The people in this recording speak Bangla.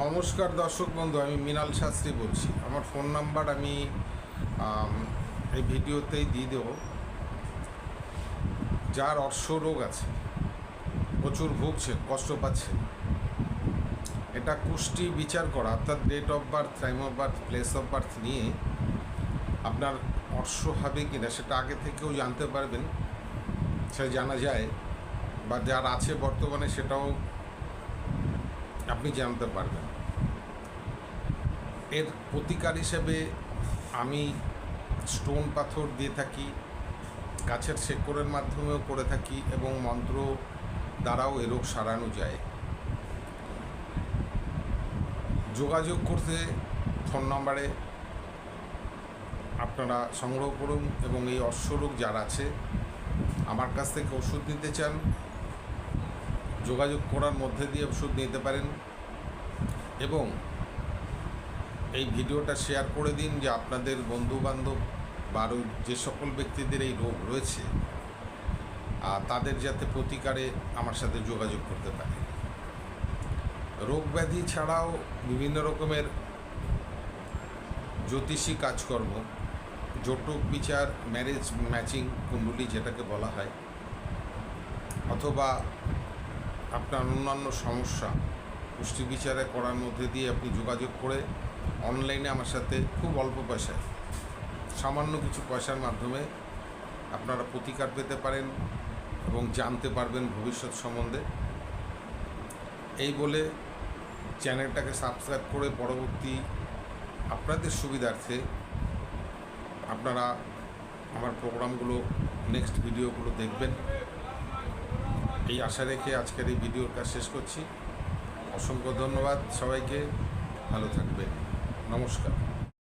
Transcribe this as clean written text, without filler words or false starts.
নমস্কার দর্শক বন্ধু, আমি মৃণাল শাস্ত্রী বলছি। আমার ফোন নাম্বার আমি এই ভিডিওতেই দিয়ে দেব। যার অর্শ রোগ আছে, প্রচুর ভুগছে, কষ্ট পাচ্ছে, এটা কুষ্টি বিচার করা, অর্থাৎ date of birth, time of birth, place of birth নিয়ে আপনার অর্শ হবে কি না সেটা আগে থেকেও জানতে পারবেন, সেটা জানা যায়, বা যার আছে বর্তমানে সেটাও আপনি জানতে পারবেন। এর প্রতিকার হিসেবে আমি স্টোন পাথর দিয়ে থাকি, গাছের শেকড়ের মাধ্যমেও করে থাকি, এবং মন্ত্র দ্বারাও এ রোগ সারানো যায়। যোগাযোগ করতে ফোন নম্বরে আপনারা সংগ্রহ করুন, এবং এই অশ্বরোগ যার আছে আমার কাছ থেকে ওষুধ নিতে চান, যোগাযোগ করার মধ্যে দিয়ে ওষুধ নিতে পারেন। এবং এই ভিডিওটা শেয়ার করে দিন যে আপনাদের বন্ধুবান্ধব বা আরও যে সকল ব্যক্তিদের এই রোগ রয়েছে তাদের যাতে প্রতিকারে আমার সাথে যোগাযোগ করতে পারে। রোগ ব্যাধি ছাড়াও বিভিন্ন রকমের জ্যোতিষী কাজকর্ম, জটক বিচার, ম্যারেজ ম্যাচিং কুণ্ডলী যেটাকে বলা হয়, অথবা আপনার অন্যান্য সমস্যা পুষ্টি বিচারে করার মধ্যে দিয়ে আপনি যোগাযোগ করে অনলাইনে আমার সাথে খুব অল্প পয়সায়, সামান্য কিছু পয়সার মাধ্যমে আপনারা প্রতিকার পেতে পারেন এবং জানতে পারবেন ভবিষ্যৎ সম্বন্ধে। এই বলে চ্যানেলটাকে সাবস্ক্রাইব করে পরবর্তী আপনাদের সুবিধার্থে আপনারা আমার প্রোগ্রামগুলো, নেক্সট ভিডিওগুলো দেখবেন, এই আশা রেখে আজকের এই ভিডিওর কাজ শেষ করছি। অসংখ্য ধন্যবাদ সবাইকে, ভালো থাকবেন, নমস্কার।